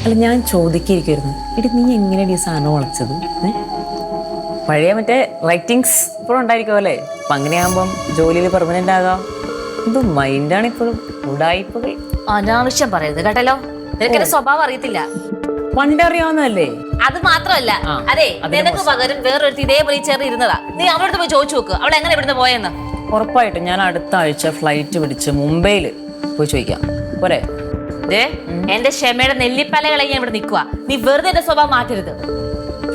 അല്ല ഞാൻ ചോദിക്കായിരിക്കുമായിരുന്നു, എടി നീ എങ്ങനെയാണ് ഈ സാധനം വളച്ചത്? പഴയ മറ്റേ റൈറ്റിങ്സ് ഇപ്പോഴും ഉണ്ടായിരിക്കും അല്ലേ? അപ്പം അങ്ങനെയാകുമ്പം ജോലിയിൽ പെർമനന്റ് ആകാം. ഇത് മൈൻഡാണ് ഇപ്പോഴും ഉടായിപ്പുകൾ. അനാവശ്യം പറയരുത് കേട്ടല്ലോ. നിനക്ക് സ്വഭാവം അറിയത്തില്ല. പണ്ട് അറിയാവുന്നതല്ലേ? അത് മാത്രമല്ല, അതെ നിനക്ക് പകരം വേറൊരു ഇതേപോലെ ചേർന്ന് ഇരുന്നതാ. നീ അവളടുത്ത് പോയി ചോദിച്ചു നോക്ക് അവൾ എങ്ങനെ ഇവിടുന്ന് പോയെന്ന്. ഉറപ്പായിട്ടും ഞാൻ അടുത്ത ആഴ്ച ഫ്ലൈറ്റ് പിടിച്ച് മുംബൈയിൽ പോയി ചോദിക്കാം. പോരെ? എന്റെ ക്ഷമയുടെ നെല്ലിപ്പലകളെ ഞാൻ ഇവിടെ നിൽക്കുക. നീ വെറുതെ എന്റെ സ്വഭാവം മാറ്റരുത്.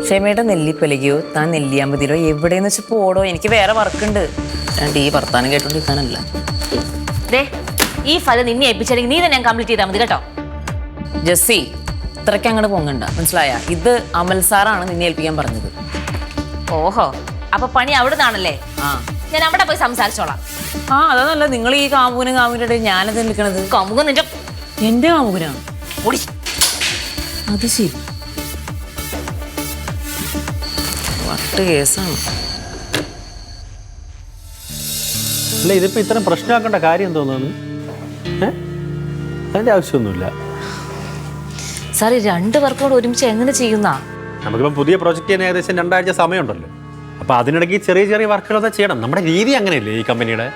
ക്ഷമയുടെ നെല്ലിപ്പലകയോ താൻ നെല്ലിയാമ്പതിയിലോ എവിടെയെന്ന് വെച്ച് പോടോ, എനിക്ക് വേറെ വർക്കുണ്ട്. ഈ വർത്താനം കേട്ടോണ്ടിരിക്കാനല്ല. ഈ ഫലം നിന്നെ ഏൽപ്പിച്ചെങ്കിൽ നീ തന്നെ കംപ്ലീറ്റ് ചെയ്താൽ മതി കേട്ടോ. ജെസ്സി, ഇത്രയ്ക്ക് അങ്ങോട്ട് പൊങ്ങണ്ട, മനസ്സിലായ? ഇത് അമൽ സാറാണ് നിന്നെ ഏൽപ്പിക്കാൻ പറഞ്ഞത്. ഓഹോ, അപ്പൊ പണി അവിടെ നിന്നാണല്ലേ? ഞാൻ അവിടെ പോയി സംസാരിച്ചോളാം. അതാണല്ല, നിങ്ങൾ ഈ കാമുകനും ഞാനത് നിൽക്കണത്. കാമുകൻ നിന്റെ എന്റെ കാമുകനാണ്. അത് ശരി, വട്ട് കേസാണ്. അല്ല, ഇതിപ്പോ ഇത്രയും പ്രശ്നമാക്കേണ്ട കാര്യം തോന്നുന്നു. അതിന്റെ ആവശ്യമൊന്നുമില്ല. സാർ, ഈ 2 വർക്കോട് ഒരുമിച്ച് എങ്ങനെ ചെയ്യുന്ന? നമുക്കിപ്പം പുതിയ പ്രോജക്റ്റ് ചെയ്യാൻ ഏകദേശം 2 ആഴ്ച സമയമുണ്ടല്ലോ. അപ്പൊ അതിനിടയ്ക്ക് ചെറിയ ചെറിയ വർക്കുകളൊക്കെ ചെയ്യണം. നമ്മുടെ രീതി അങ്ങനെയല്ലേ ഈ കമ്പനിയുടെ.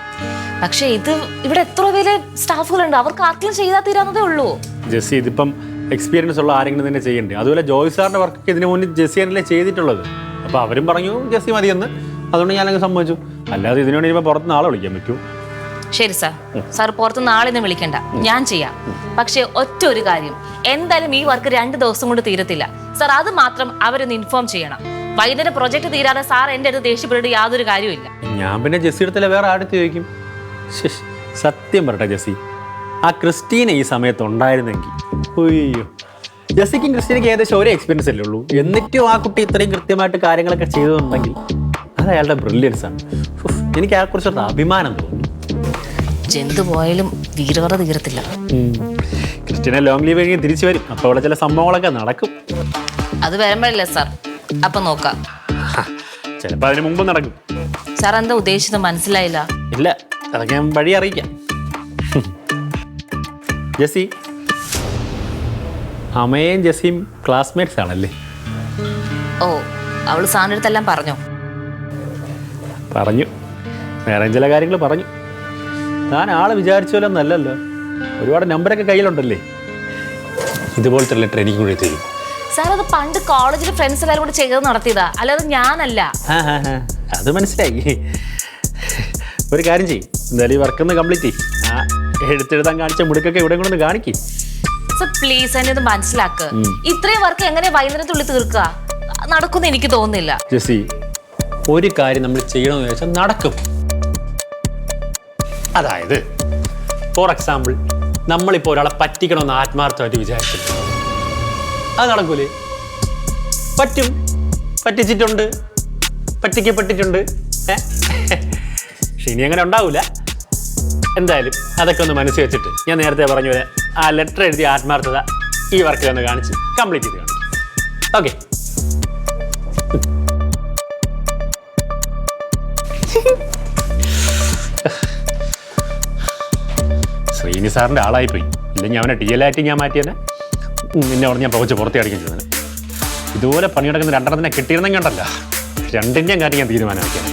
പക്ഷെ ഇത് ഇവിടെ എത്ര പേര് സ്റ്റാഫുകളുണ്ട്, അവർക്ക് ആർക്കെങ്കിലും ചെയ്താൽ തീരാവുന്നതേ ഉള്ളൂ. ജെസ്സി, ഇതിപ്പം എക്സ്പീരിയൻസ് ഉള്ള ആരെങ്കിലും തന്നെ ചെയ്യണ്ടേ? അതുപോലെ ജോയ് സാറിന്റെ വർക്ക് ഇതിനു മുന്നിൽ ജെസ്സി ആണല്ലേ ചെയ്തിട്ടുള്ളത്. അപ്പൊ അവരും പറഞ്ഞു ജെസ്സി മതിയെന്ന്. അതുകൊണ്ട് ഞാനങ്ങ് സമ്മതിച്ചു. അല്ലാതെ ഇതിനോട് ഇനിയിപ്പോൾ പുറത്തുനിന്ന് ആളെ വിളിക്കാൻ പറ്റൂ? ശരി സാർ. സാർ പുറത്തുനിന്ന് ആളിന്ന് വിളിക്കണ്ട, ഞാൻ ചെയ്യാം. പക്ഷെ ഒറ്റ ഒരു കാര്യം, എന്തായാലും ഈ വർക്ക് 2 ദിവസം കൊണ്ട് തീരത്തില്ല സാർ. അത് മാത്രം അവരൊന്ന് ഇൻഫോം ചെയ്യണം. വൈകുന്നേരം പ്രൊജക്ട് തീരാതെ സാർ എൻ്റെ അടുത്ത് ദേഷ്യപ്പെട്ടിട്ട് യാതൊരു കാര്യമില്ല. ഞാൻ പിന്നെ ജെസ്സി അടുത്തല്ല വേറെ ആടുത്ത് ചോദിക്കും. സത്യം പറട്ടെ ജെസ്സി, ആ ക്രിസ്റ്റീന ഈ സമയത്ത് ഉണ്ടായിരുന്നെങ്കിൽ, അയ്യോ, ജെസ്സിക്കും ക്രിസ്റ്റീനയ്ക്ക് ഏകദേശം ഒരേ എക്സ്പീരിയൻസ് അല്ലേ ഉള്ളൂ. എന്നിട്ടും ആ കുട്ടി ഇത്രയും കൃത്യമായിട്ട് കാര്യങ്ങളൊക്കെ ചെയ്തതുണ്ടെങ്കിൽ അത് അയാളുടെ ബ്രില്യൻസ് ആണ്. എനിക്ക് അയാളെക്കുറിച്ചൊരു അഭിമാനം തോന്നുന്നു. ജന്തു പോയാലും വീരവറ തീരത്തില്ല. ക്രിസ്റ്റീന ലോങ് ലീവ് കഴിഞ്ഞ് തിരിച്ചു വരും. അപ്പോൾ അവിടെ ചില സംഭവങ്ങളൊക്കെ നടക്കും. അത് വരുമ്പോഴല്ലേ സാർ? അപ്പൊ നോക്കാം. ചിലപ്പോൾ അതിന് മുമ്പ് നടക്കും. സാർ എന്താ ഉദ്ദേശിച്ചത് മനസ്സിലായില്ല? ഇല്ല, അതൊക്കെ ഞാൻ വഴി അറിയിക്കാം. ജെസ്സി, അമ്മയും ജെസ്സിയും ക്ലാസ്മേറ്റ്സ് ആണല്ലേ? ഓ, അവള് സാറിൻ്റെ അടുത്തെല്ലാം പറഞ്ഞോ? പറഞ്ഞു, വേറെ ചില കാര്യങ്ങൾ പറഞ്ഞു. ഞാൻ ആള് വിചാരിച്ചോലൊന്നല്ലല്ലോ. ഒരുപാട് നമ്പറൊക്കെ കയ്യിലുണ്ടല്ലേ. ഇതുപോലത്തെ ലെറ്റർ എനിക്ക് കൂടി തരും. സാർ, അത് പണ്ട് കോളേജിൽ ഫ്രണ്ട്സ് എല്ലാവരും കൂടെ ചെയ്ത് നടത്തിയതാ, അല്ലാതെ ഞാനല്ല. അത് മനസ്സിലായി. ഒരു കാര്യം ചെയ്യും, എന്തായാലും ഈ വർക്കൊന്ന് കംപ്ലീറ്റ് ചെയ്യും. എടുത്തെഴുതാൻ കാണിച്ച മുടുക്കൊക്കെ ഇവിടെ കൊണ്ടൊന്ന് കാണിക്കും. സർ പ്ലീസ്, എന്നെ ഒന്ന് മനസ്സിലാക്കുക. ഇത്രയും വർക്ക് എങ്ങനെ വൈകുന്നേരത്തുള്ളിൽ തീർക്കുക? നടക്കുമെന്ന് എനിക്ക് തോന്നുന്നില്ല. ജെസ്സി, ഒരു കാര്യം നമ്മൾ ചെയ്യണമെന്ന് വെച്ചാൽ നടക്കും. അതായത് ഫോർ എക്സാമ്പിൾ, നമ്മളിപ്പോൾ ഒരാളെ പറ്റിക്കണമെന്ന് ആത്മാർത്ഥമായിട്ട് വിചാരിച്ചില്ല, അത് നടക്കൂലേ? പറ്റും, പറ്റിച്ചിട്ടുണ്ട്, പറ്റിക്കപ്പെട്ടിട്ടുണ്ട്. പക്ഷെ ഇനി അങ്ങനെ ഉണ്ടാവില്ല. എന്തായാലും അതൊക്കെ ഒന്ന് മനസ്സിൽ വെച്ചിട്ട് ഞാൻ നേരത്തെ പറഞ്ഞ പോലെ ആ ലെറ്റർ എഴുതിയ ആത്മാർത്ഥത ഈ വർക്കിൽ ഒന്ന് കാണിച്ച് കംപ്ലീറ്റ് ചെയ്ത് കാണിക്കും. ഓക്കെ? ശ്രീനി സാറിൻ്റെ ആളായിപ്പോയി. ഇല്ലെങ്കിൽ അവനെ DL ആയിട്ട് ഞാൻ മാറ്റിയതന്നെ. നിന്നെ അവിടെ ഞാൻ പുറത്ത് അടിക്കാൻ ചെയ്തത്. ഇതുപോലെ പണിയെടുക്കുന്ന 2 കിട്ടിയിരുന്നെങ്കിൽ ഉണ്ടല്ലോ, 2 കാര്യം ഞാൻ തീരുമാനമാക്കിയത്.